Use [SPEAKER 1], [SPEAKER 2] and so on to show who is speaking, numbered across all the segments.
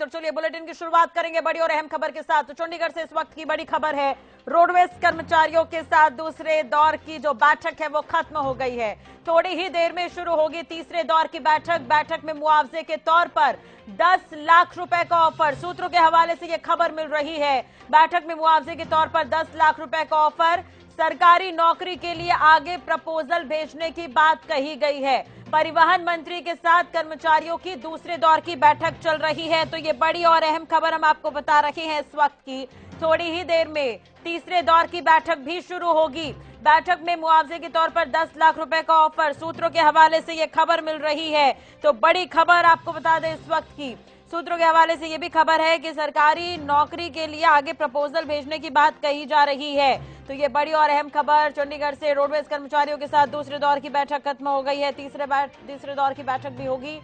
[SPEAKER 1] तो चलिए बुलेटिन की शुरुआत करेंगे बड़ी और अहम खबर के साथ। तो चंडीगढ़ से इस वक्त की बड़ी खबर है, रोडवेज कर्मचारियों के साथ दूसरे दौर की जो बैठक है वो खत्म हो गई है। थोड़ी ही देर में शुरू होगी तीसरे दौर की बैठक। बैठक में मुआवजे के तौर पर 10 लाख रुपए का ऑफर, सूत्रों के हवाले से यह खबर मिल रही है। बैठक में मुआवजे के तौर पर 10 लाख रुपए का ऑफर, सरकारी नौकरी के लिए आगे प्रपोजल भेजने की बात कही गई है। परिवहन मंत्री के साथ कर्मचारियों की दूसरे दौर की बैठक चल रही है। तो ये बड़ी और अहम खबर हम आपको बता रहे हैं इस वक्त की। थोड़ी ही देर में तीसरे दौर की बैठक भी शुरू होगी। बैठक में मुआवजे के तौर पर 10 लाख रुपए का ऑफर, सूत्रों के हवाले से ये खबर मिल रही है। तो बड़ी खबर आपको बता दें इस वक्त की, सूत्रों के हवाले से यह भी खबर है कि सरकारी नौकरी के लिए आगे प्रपोजल भेजने की बात कही जा रही है। तो ये बड़ी और अहम खबर, चंडीगढ़ से रोडवेज कर्मचारियों के साथ दूसरे दौर की बैठक खत्म हो गई है। तीसरे दौर की बैठक भी होगी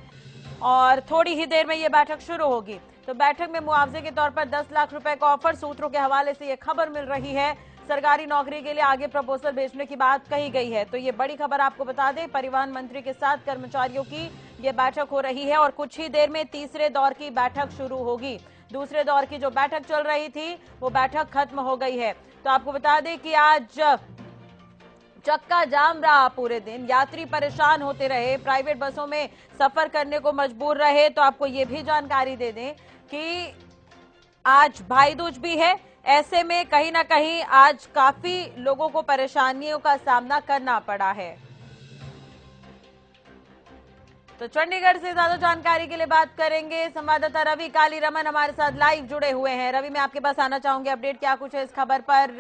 [SPEAKER 1] और थोड़ी ही देर में ये बैठक शुरू होगी। तो बैठक में मुआवजे के तौर पर 10 लाख रुपए का ऑफर, सूत्रों के हवाले से ये खबर मिल रही है। सरकारी नौकरी के लिए आगे प्रपोजल भेजने की बात कही गई है। तो ये बड़ी खबर आपको बता दें, परिवहन मंत्री के साथ कर्मचारियों की ये बैठक हो रही है और कुछ ही देर में तीसरे दौर की बैठक शुरू होगी। दूसरे दौर की जो बैठक चल रही थी वो बैठक खत्म हो गई है। तो आपको बता दें कि आज चक्का जाम रहा पूरे दिन, यात्री परेशान होते रहे, प्राइवेट बसों में सफर करने को मजबूर रहे। तो आपको ये भी जानकारी दे दें कि आज भाई दूज भी है, ऐसे में कहीं ना कहीं आज काफी लोगों को परेशानियों का सामना करना पड़ा है। तो चंडीगढ़ से ज्यादा जानकारी के लिए बात करेंगे संवाददाता रवि काली रमन हमारे साथ लाइव जुड़े हुए हैं। रवि, मैं आपके पास आना चाहूंगी, अपडेट क्या कुछ है इस खबर पर?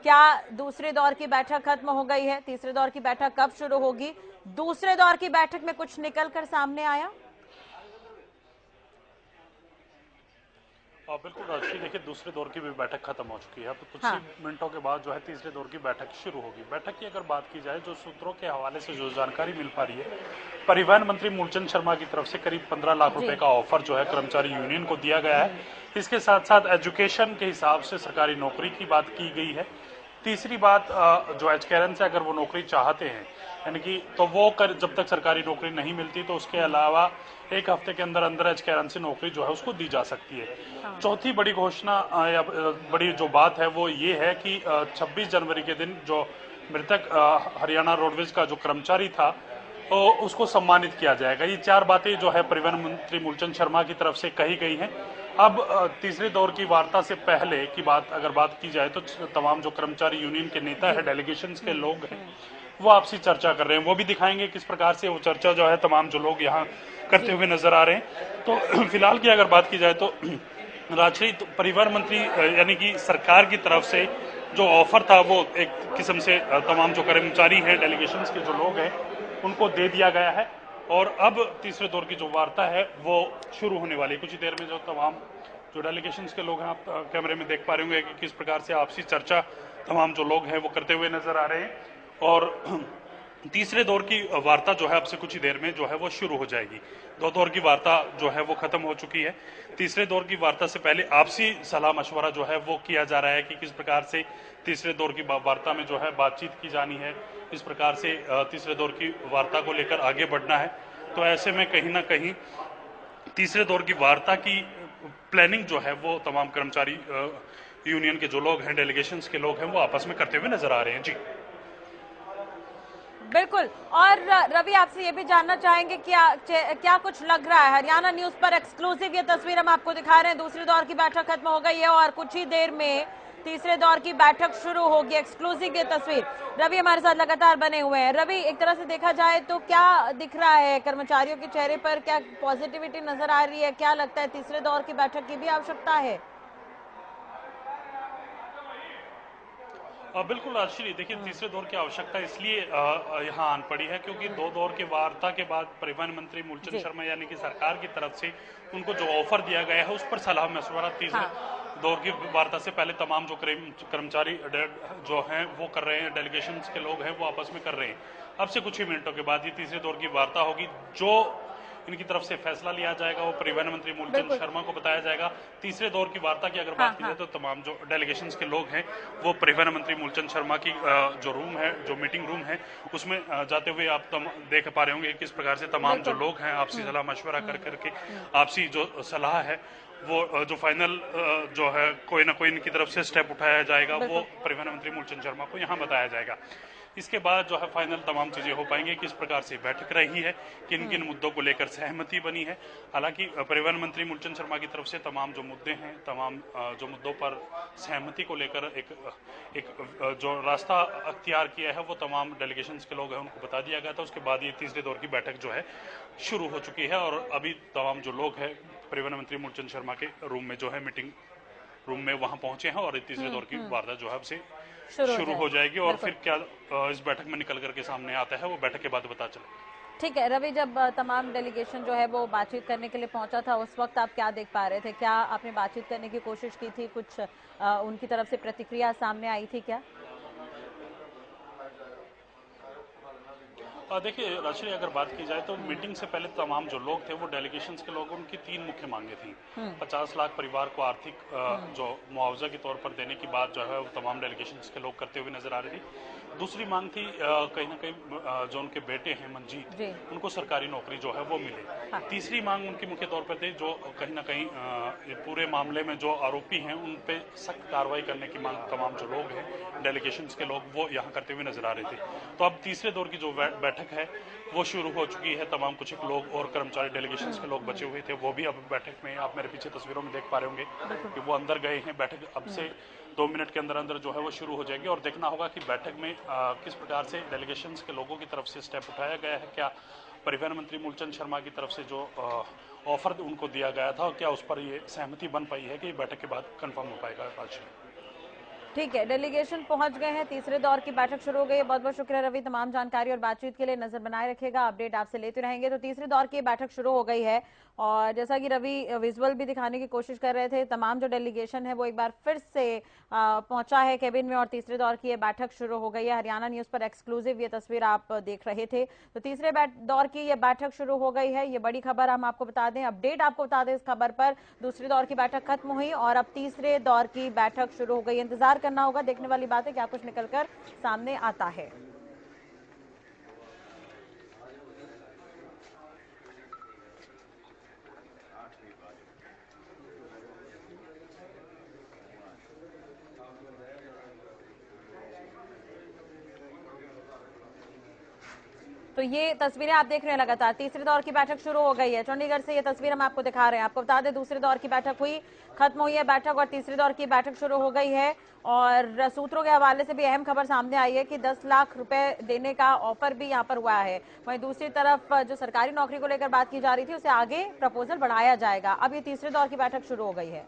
[SPEAKER 1] क्या दूसरे दौर की बैठक खत्म हो गई है? तीसरे दौर की बैठक कब शुरू होगी? दूसरे दौर की बैठक में कुछ निकल कर सामने आया?
[SPEAKER 2] बिल्कुल राशि, देखिए दूसरे दौर की भी बैठक खत्म हो चुकी है। अब कुछ ही मिनटों के बाद जो है तीसरे दौर की बैठक शुरू होगी। बैठक की अगर बात की जाए, जो सूत्रों के हवाले से जो जानकारी मिल पा रही है, परिवहन मंत्री मूलचंद शर्मा की तरफ से करीब 15 लाख रुपए का ऑफर जो है कर्मचारी यूनियन को दिया गया है। इसके साथ साथ एजुकेशन के हिसाब से सरकारी नौकरी की बात की गई है। तीसरी बात, जो एचकेरन से अगर वो नौकरी चाहते हैं, यानी कि तो वो जब तक सरकारी नौकरी नहीं मिलती तो उसके अलावा एक हफ्ते के अंदर अंदर एचकेरन से नौकरी जो है उसको दी जा सकती है। चौथी बड़ी घोषणा या बड़ी जो बात है वो ये है कि 26 जनवरी के दिन जो मृतक हरियाणा रोडवेज का जो कर्मचारी था उसको सम्मानित किया जाएगा। ये चार बातें जो है परिवहन मंत्री मूलचंद शर्मा की तरफ से कही गई हैं। अब तीसरे दौर की वार्ता से पहले की बात अगर बात की जाए तो तमाम जो कर्मचारी यूनियन के नेता है, डेलीगेशंस के लोग हैं, वो आपसी चर्चा कर रहे हैं। वो भी दिखाएंगे किस प्रकार से वो चर्चा जो है तमाम जो लोग यहाँ करते हुए नजर आ रहे हैं। तो फिलहाल की अगर बात की जाए तो राजश्री, तो परिवहन मंत्री यानी कि सरकार की तरफ से जो ऑफर था वो एक किस्म से तमाम जो कर्मचारी हैं, डेलीगेशंस के जो लोग हैं, उनको दे दिया गया है। और अब तीसरे दौर की जो वार्ता है वो शुरू होने वाली है। कुछ ही देर में जो तमाम जो डेलीगेशंस के लोग हैं, आप कैमरे में देख पा रहे होंगे कि किस प्रकार से आपसी चर्चा तमाम जो लोग हैं वो करते हुए नजर आ रहे हैं। और तीसरे दौर की वार्ता जो है अब से कुछ ही देर में जो है वो शुरू हो जाएगी। दो दौर की वार्ता जो है वो खत्म हो चुकी है। तीसरे दौर की वार्ता से पहले आपसी सलाह मशवरा जो है वो किया जा रहा है कि किस प्रकार से तीसरे दौर की वार्ता में जो है बातचीत की जानी है, किस प्रकार से तीसरे दौर की वार्ता को लेकर आगे बढ़ना है। तो ऐसे में कहीं ना कहीं तीसरे दौर की वार्ता की प्लानिंग जो है वो तमाम कर्मचारी यूनियन के जो लोग हैं, डेलीगेशंस के लोग हैं, वो आपस में करते हुए नजर आ रहे हैं। जी
[SPEAKER 1] बिल्कुल। और रवि, आपसे ये भी जानना चाहेंगे क्या कुछ लग रहा है? हरियाणा न्यूज पर एक्सक्लूसिव ये तस्वीर हम आपको दिखा रहे हैं। दूसरी दौर की बैठक खत्म हो गई है और कुछ ही देर में तीसरे दौर की बैठक शुरू होगी। एक्सक्लूसिव ये तस्वीर, रवि हमारे साथ लगातार बने हुए हैं। रवि, एक तरह से देखा जाए तो क्या दिख रहा है कर्मचारियों के चेहरे पर? क्या पॉजिटिविटी नजर आ रही है? क्या लगता है तीसरे दौर की बैठक की भी आवश्यकता है?
[SPEAKER 2] बिल्कुल राजश्री, देखिए तीसरे दौर की आवश्यकता इसलिए यहाँ आन पड़ी है क्योंकि दो दौर के वार्ता के बाद परिवहन मंत्री मूलचंद शर्मा यानी कि सरकार की तरफ से उनको जो ऑफर दिया गया है उस पर सलाह मशवरा तीसरे दौर की वार्ता से पहले तमाम जो कर्मचारी जो हैं वो कर रहे हैं, डेलीगेशंस के लोग हैं वो आपस में कर रहे हैं। अब से कुछ ही मिनटों के बाद ये तीसरे दौर की वार्ता होगी। जो इनकी तरफ से फैसला लिया जाएगा वो परिवहन मंत्री मूलचंद शर्मा को बताया जाएगा। तीसरे दौर की वार्ता की अगर बात की जाए तो तमाम जो डेलीगेशंस के लोग हैं वो परिवहन मंत्री मूलचंद शर्मा की जो रूम है, जो मीटिंग रूम है, उसमें जाते हुए आप देख पा रहे होंगे किस प्रकार से तमाम जो लोग हैं आपसी सलाह मशवरा कर करके आपसी जो सलाह है वो जो फाइनल जो है कोई ना कोई इनकी तरफ से स्टेप उठाया जाएगा, वो परिवहन मंत्री मूलचंद शर्मा को यहाँ बताया जाएगा। इसके बाद जो है फाइनल तमाम चीजें हो पाएंगी, किस प्रकार से बैठक रही है, किन किन मुद्दों को लेकर सहमति बनी है। हालांकि परिवहन मंत्री मूलचंद शर्मा की तरफ से तमाम जो मुद्दे हैं, तमाम जो मुद्दों पर सहमति को लेकर एक जो रास्ता अख्तियार किया है, वो तमाम डेलीगेशंस के लोग हैं उनको बता दिया गया था। उसके बाद ये तीसरे दौर की बैठक जो है शुरू हो चुकी है और अभी तमाम जो लोग हैं परिवहन मंत्री मूलचंद शर्मा के रूम में जो है मीटिंग रूम में वहां पहुंचे हैं और तीसरे दौर की वारदात जो है अब से शुरू हो जाएगी और फिर क्या इस बैठक में निकल करके सामने आता है वो बैठक के बाद पता चले।
[SPEAKER 1] ठीक है रवि, जब तमाम डेलीगेशन जो है वो बातचीत करने के लिए पहुंचा था उस वक्त आप क्या देख पा रहे थे? क्या आपने बातचीत करने की कोशिश की थी? कुछ उनकी तरफ से प्रतिक्रिया सामने आई थी क्या?
[SPEAKER 2] देखिए राजश्री, अगर बात की जाए तो मीटिंग से पहले तमाम जो लोग थे वो डेलीगेशंस के लोग, उनकी 3 मुख्य मांगे थी। 50 लाख परिवार को आर्थिक जो मुआवजा के तौर पर देने की बात जो है वो तमाम डेलीगेशंस के लोग करते हुए नजर आ रही थी। दूसरी मांग थी कहीं ना कहीं जो उनके बेटे हैं मंजीत, उनको सरकारी नौकरी जो है वो मिले।
[SPEAKER 1] हाँ।
[SPEAKER 2] तीसरी मांग उनकी मुख्य तौर पर थी जो कहीं ना कहीं पूरे मामले में जो आरोपी हैं उन पे सख्त कार्रवाई करने की मांग तमाम जो लोग हैं डेलीगेशंस के लोग वो यहाँ करते हुए नजर आ रहे थे। तो अब तीसरे दौर की जो बैठक है वो शुरू हो चुकी है। तमाम कुछ एक लोग और कर्मचारी डेलीगेशंस के लोग बचे हुए थे, वो भी अब बैठक में, आप मेरे पीछे तस्वीरों में देख पा रहे होंगे कि वो अंदर गए हैं। बैठक अब से 2 मिनट के अंदर अंदर जो है वो शुरू हो जाएगी और देखना होगा कि बैठक में किस प्रकार से डेलीगेशंस के लोगों की तरफ से स्टेप उठाया गया है। क्या परिवहन मंत्री मूलचंद शर्मा की तरफ से जो ऑफर उनको दिया गया था, क्या उस पर ये सहमति बन पाई है कि बैठक के बाद कंफर्म हो पाएगा आज?
[SPEAKER 1] ठीक है, डेलीगेशन पहुंच गए हैं, तीसरे दौर की बैठक शुरू हो गई है। बहुत बहुत शुक्रिया रवि, तमाम जानकारी और बातचीत के लिए। नजर बनाए रखेगा, अपडेट आपसे लेते रहेंगे। तो तीसरे दौर की बैठक शुरू हो गई है और जैसा कि रवि विजुअल भी दिखाने की कोशिश कर रहे थे, तमाम जो डेलीगेशन है वो एक बार फिर से पहुंचा है केबिन में और तीसरे दौर की ये बैठक शुरू हो गई है। हरियाणा न्यूज पर एक्सक्लूसिव ये तस्वीर आप देख रहे थे। तो तीसरे दौर की ये बैठक शुरू हो गई है, ये बड़ी खबर हम आपको बता दें, अपडेट आपको बता दें इस खबर पर। दूसरे दौर की बैठक खत्म हुई और अब तीसरे दौर की बैठक शुरू हो गई। इंतजार करना होगा, देखने वाली बात है क्या कुछ निकलकर सामने आता है। तो ये तस्वीरें आप देख रहे हैं लगातार, तीसरे दौर की बैठक शुरू हो गई है। चंडीगढ़ से ये तस्वीर हम आपको दिखा रहे हैं। आपको बता दें दूसरे दौर की बैठक हुई, खत्म हुई है बैठक और तीसरे दौर की बैठक शुरू हो गई है। और सूत्रों के हवाले से भी अहम खबर सामने आई है कि 10 लाख रुपए देने का ऑफर भी यहाँ पर हुआ है। वहीं दूसरी तरफ जो सरकारी नौकरी को लेकर बात की जा रही थी उसे आगे प्रपोजल बढ़ाया जाएगा। अब ये तीसरे दौर की बैठक शुरू हो गई है।